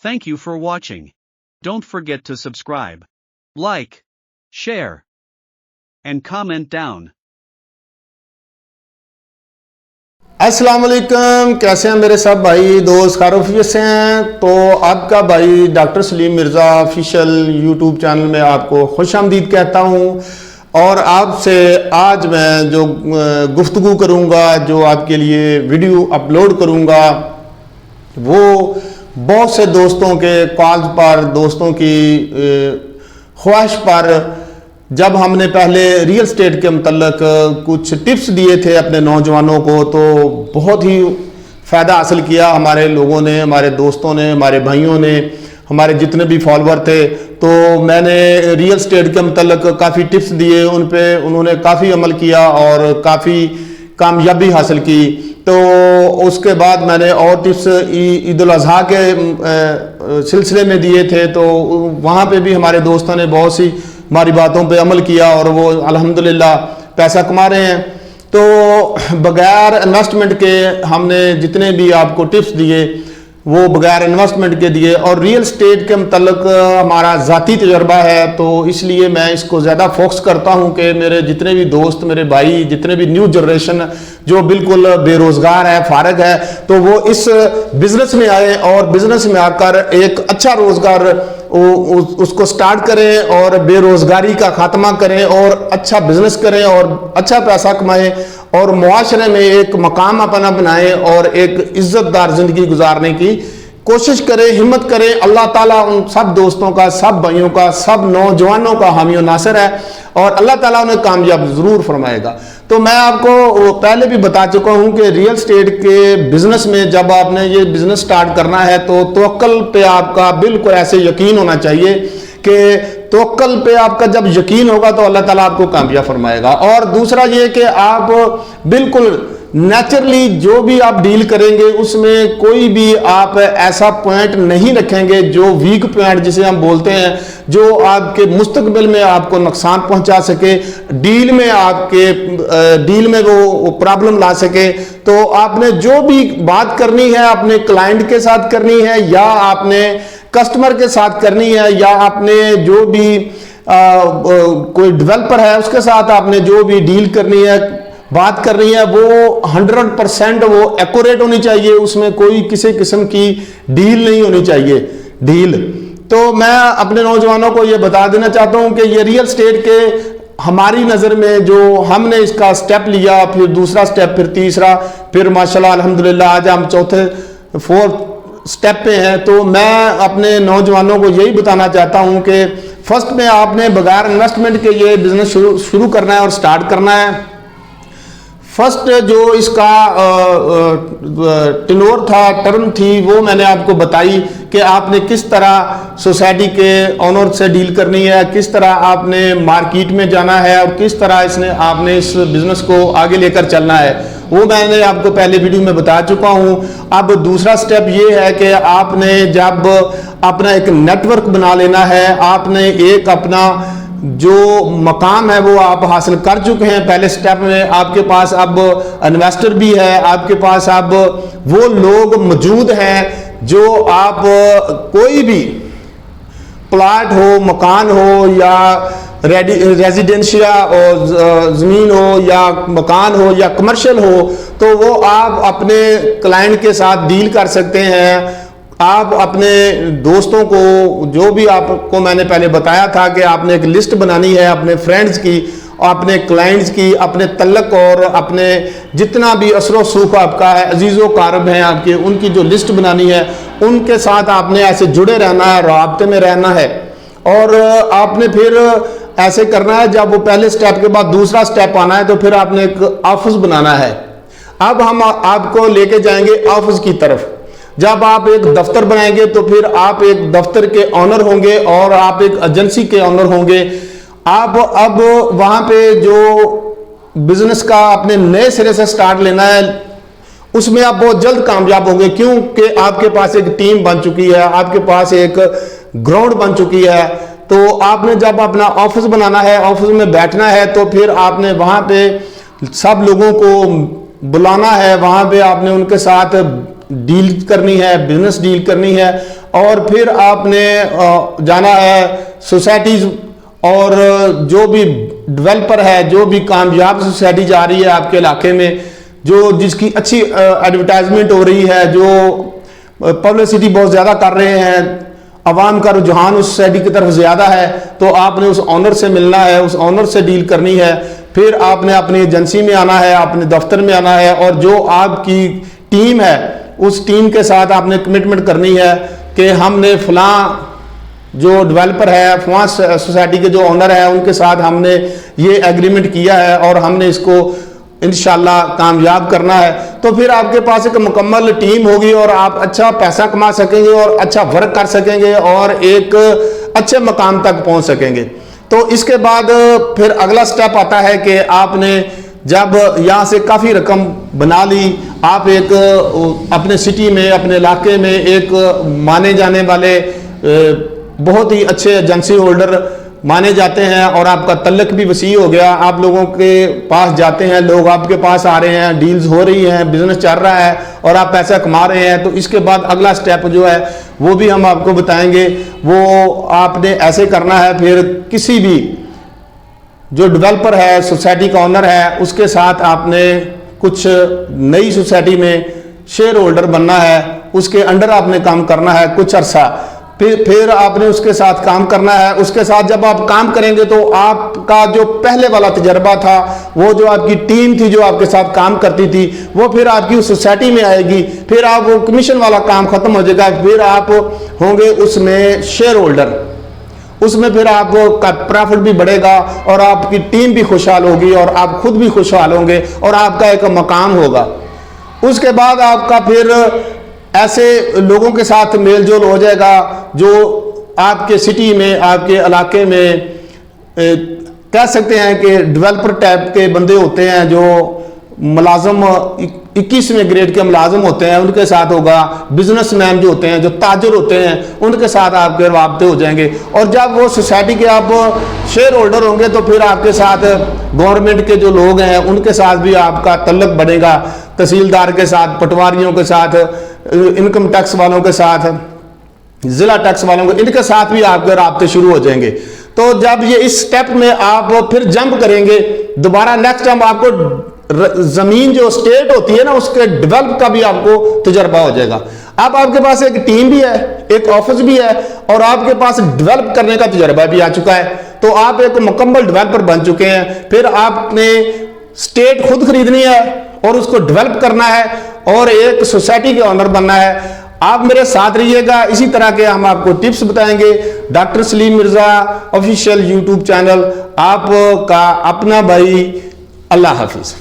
Thank you for watching. Don't forget to subscribe, like, share, and comment down. अस्सलाम वालेकुम, कैसे हैं मेरे सब भाई दोस्त, खैरियत से हैं। तो आपका भाई doctor Salim Mirza official YouTube channel में आपको खुशामदीद कहता हूं। और आपसे आज मैं जो गुफ्तगू करूंगा, जो आपके लिए वीडियो अपलोड करूंगा, वो बहुत से दोस्तों के कॉल्स पर, दोस्तों की ख्वाहिश पर, जब हमने पहले रियल स्टेट के मतलब कुछ टिप्स दिए थे अपने नौजवानों को, तो बहुत ही फ़ायदा हासिल किया हमारे लोगों ने, हमारे दोस्तों ने, हमारे भाइयों ने, हमारे जितने भी फॉलोअर थे। तो मैंने रियल स्टेट के मतलब काफ़ी टिप्स दिए, उन पे उन्होंने काफ़ी अमल किया और काफ़ी कामयाबी हासिल की। तो उसके बाद मैंने और टिप्स ईद उल अज़हा के सिलसिले में दिए थे, तो वहाँ पे भी हमारे दोस्तों ने बहुत सी हमारी बातों पे अमल किया और वो अल्हम्दुलिल्लाह पैसा कमा रहे हैं। तो बगैर इन्वेस्टमेंट के हमने जितने भी आपको टिप्स दिए वो बगैर इन्वेस्टमेंट के दिए, और रियल स्टेट के मतलब हमारा ज़ाती तजर्बा है, तो इसलिए मैं इसको ज़्यादा फोकस करता हूं कि मेरे जितने भी दोस्त, मेरे भाई, जितने भी न्यू जनरेशन जो बिल्कुल बेरोज़गार है, फारग है, तो वो इस बिज़नेस में आए और बिज़नेस में आकर एक अच्छा रोज़गार उसको स्टार्ट करें और बेरोज़गारी का खात्मा करें और अच्छा बिज़नेस करें और अच्छा पैसा कमाएं और मुआशरे में एक मकाम अपना बनाएं और एक इज्जतदार ज़िंदगी गुजारने की कोशिश करें, हिम्मत करें। अल्लाह ताला उन सब दोस्तों का, सब भाइयों का, सब नौजवानों का हामी और नासिर है और अल्लाह ताला उन्हें कामयाब ज़रूर फरमाएगा। तो मैं आपको पहले भी बता चुका हूं कि रियल स्टेट के बिज़नेस में जब आपने ये बिज़नेस स्टार्ट करना है तो तवक्कल पे आपका बिल्कुल ऐसे यकीन होना चाहिए कि तवक्कल पे आपका जब यकीन होगा तो अल्लाह ताला आपको कामयाब फरमाएगा। और दूसरा ये कि आप बिल्कुल नेचुरली जो भी आप डील करेंगे उसमें कोई भी आप ऐसा पॉइंट नहीं रखेंगे जो वीक पॉइंट जिसे हम बोलते हैं, जो आपके मुस्तकबिल में आपको नुकसान पहुंचा सके, डील में आपके डील में वो प्रॉब्लम ला सके। तो आपने जो भी बात करनी है अपने क्लाइंट के साथ करनी है, या आपने कस्टमर के साथ करनी है, या आपने जो भी कोई डेवलपर है उसके साथ आपने जो भी डील करनी है, बात कर रही है, वो 100% वो एक्यूरेट होनी चाहिए, उसमें कोई किसी किस्म की डील नहीं होनी चाहिए, डील। तो मैं अपने नौजवानों को ये बता देना चाहता हूं कि ये रियल स्टेट के हमारी नज़र में जो हमने इसका स्टेप लिया, फिर दूसरा स्टेप, फिर तीसरा, फिर माशाल्लाह अल्हम्दुलिल्लाह आज हम चौथे 4th स्टेप पे हैं। तो मैं अपने नौजवानों को यही बताना चाहता हूं कि फर्स्ट में आपने बगैर इन्वेस्टमेंट के ये बिजनेस शुरू करना है और स्टार्ट करना है। फर्स्ट जो इसका टेन्योर था, टर्म थी, वो मैंने आपको बताई कि आपने किस तरह सोसाइटी के ऑनर से डील करनी है, किस तरह आपने मार्केट में जाना है और किस तरह आपने इस बिजनेस को आगे लेकर चलना है, वो मैंने आपको पहले वीडियो में बता चुका हूं। अब दूसरा स्टेप ये है कि आपने जब अपना एक नेटवर्क बना लेना है, आपने एक अपना जो मकाम है वो आप हासिल कर चुके हैं पहले स्टेप में, आपके पास अब इन्वेस्टर भी है, आपके पास अब वो लोग मौजूद हैं जो आप कोई भी प्लाट हो, मकान हो, या रेजिडेंशिया और ज़मीन हो, या मकान हो, या कमर्शियल हो, तो वो आप अपने क्लाइंट के साथ डील कर सकते हैं। आप अपने दोस्तों को, जो भी आपको मैंने पहले बताया था कि आपने एक लिस्ट बनानी है अपने फ्रेंड्स की, अपने क्लाइंट्स की, अपने तल्लक और अपने जितना भी असरो सूख आपका है, अजीज़ो कारब हैं आपके, उनकी जो लिस्ट बनानी है, उनके साथ आपने ऐसे जुड़े रहना है, राब्ते में रहना है। और आपने फिर ऐसे करना है, जब वो पहले स्टेप के बाद दूसरा स्टेप आना है तो फिर आपने एक ऑफिस बनाना है। अब हम आपको लेके जाएंगे ऑफिस की तरफ। जब आप एक दफ्तर बनाएंगे तो फिर आप एक दफ्तर के ऑनर होंगे और आप एक एजेंसी के ऑनर होंगे। आप अब वहां पे जो बिजनेस का आपने नए सिरे से स्टार्ट लेना है, उसमें आप बहुत जल्द कामयाब होंगे, क्योंकि आपके पास एक टीम बन चुकी है, आपके पास एक ग्राउंड बन चुकी है। तो आपने जब अपना ऑफिस बनाना है, ऑफिस में बैठना है, तो फिर आपने वहां पे सब लोगों को बुलाना है, वहां पे आपने उनके साथ डील करनी है, बिजनेस डील करनी है, اور پھر آپ نے جانا ہے سوسائٹیز، اور جو بھی ڈیولپر ہے، جو بھی کامیاب سوسائٹی جا رہی ہے آپ کے علاقے میں، جس کی اچھی ایڈورٹائزمنٹ ہو رہی ہے، جو پبلسٹی بہت زیادہ کر رہے ہیں، عوام کا رجحان اس سوسائٹی کی طرف زیادہ ہے، تو آپ نے اس آنر سے ملنا ہے، اس آنر سے ڈیل کرنی ہے. پھر آپ نے اپنی ایجنسی میں آنا ہے، اپنے دفتر میں آنا ہے، اور جو آپ کی ٹیم ہے اس ٹیم کے ساتھ آپ نے کمٹمنٹ کرنی ہے کہ ہم نے فلاں جو ڈیولپر ہے، فلاں سوسائٹی کے جو آنر ہے، ان کے ساتھ ہم نے یہ ایگریمنٹ کیا ہے اور ہم نے اس کو انشاءاللہ کامیاب کرنا ہے. تو پھر آپ کے پاس ایک مکمل ٹیم ہوگی اور آپ اچھا پیسہ کما سکیں گے اور اچھا ورک کر سکیں گے اور ایک اچھے مقام تک پہنچ سکیں گے. تو اس کے بعد پھر اگلا سٹیپ آتا ہے کہ آپ نے جب یہاں سے کافی رقم بنا لی، آپ ایک اپنے سٹی میں، اپنے علاقے میں ایک مانے جانے والے بہت ہی اچھے ایجنسی ہولڈر مانے جاتے ہیں، اور آپ کا تعلق بھی وسیع ہو گیا، آپ لوگوں کے پاس جاتے ہیں، لوگ آپ کے پاس آ رہے ہیں، ڈیلز ہو رہی ہیں، بزنس چل رہا ہے اور آپ پیسہ کما رہے ہیں. تو اس کے بعد اگلا سٹیپ جو ہے وہ بھی ہم آپ کو بتائیں گے. وہ آپ نے ایسے کرنا ہے، پھر کسی بھی جو ڈیولپر ہے، سوسائٹی کا آنر ہے، اس کے ساتھ آپ نے کچھ نئی سوسائٹی میں شیئر ہولڈر بننا ہے، اس کے انڈر آپ نے کام کرنا ہے کچھ عرصہ. پھر آپ نے اس کے ساتھ کام کرنا ہے. اس کے ساتھ جب آپ کام کریں گے تو آپ کا جو پہلے والا تجربہ تھا، وہ جو آپ کی ٹیم تھی جو آپ کے ساتھ کام کرتی تھی، وہ پھر آپ کی اس سوسائٹی میں آئے گی. پھر آپ وہ کمیشن والا کام ختم ہو جائے گا، پھر آپ ہوں گے اس میں شیئر ہولڈر. اس میں پھر آپ کا پروفٹ بھی بڑھے گا اور آپ کی ٹیم بھی خوشحال ہوگی اور آپ خود بھی خوشحال ہوں گے اور آپ کا ایک مقام ہوگا. اس کے بعد آپ کا پھر ایسے لوگوں کے ساتھ میل جول ہو جائے گا جو آپ کے سٹی میں، آپ کے علاقے میں کہہ سکتے ہیں کہ ڈیولپر ٹائپ کے بندے ہوتے ہیں، جو ملازم 21ویں گریڈ کے ملازم ہوتے ہیں، ان کے ساتھ ہوگا. بزنس مین جو ہوتے ہیں، جو تاجر ہوتے ہیں، ان کے ساتھ آپ کے رابطے ہو جائیں گے. اور جب وہ سوسائٹی کے آپ شیئر ہولڈر ہوں گے تو پھر آپ کے ساتھ گورنمنٹ کے جو لوگ ہیں ان کے ساتھ بھی آپ کا تعلق بڑھے گا، تحصیلدار کے ساتھ، پٹواریوں کے ساتھ، انکم ٹیکس والوں کے ساتھ، ضلع ٹیکس والوں کے، ان کے ساتھ بھی آپ کے رابطے شروع ہو جائیں گے. تو جب یہ اس سٹیپ میں آپ پھر جمپ کریں گے، دوبارہ نیکسٹ ٹائم آپ کو زمین جو اسٹیٹ ہوتی ہے نا، اس کے ڈیولپ کا بھی آپ کو تجربہ ہو جائے گا. اب آپ کے پاس ایک ٹیم بھی ہے، ایک آفس بھی ہے، اور آپ کے پاس ڈیولپ کرنے کا تجربہ بھی آ چکا ہے. تو آپ ایک مکمل ڈیولپر بن چکے ہیں. پھر آپ نے اسٹیٹ خود خریدنی ہے اور اس کو ڈیولپ کرنا ہے اور ایک سوسائٹی کے آنر بننا ہے. آپ میرے ساتھ رہیے گا، اسی طرح کے ہم آپ کو ٹپس بتائیں گے. ڈاکٹر سلیم مرزا آفیشیل یوٹیوب چینل، آپ کا اپنا بھائی. اللہ حافظ.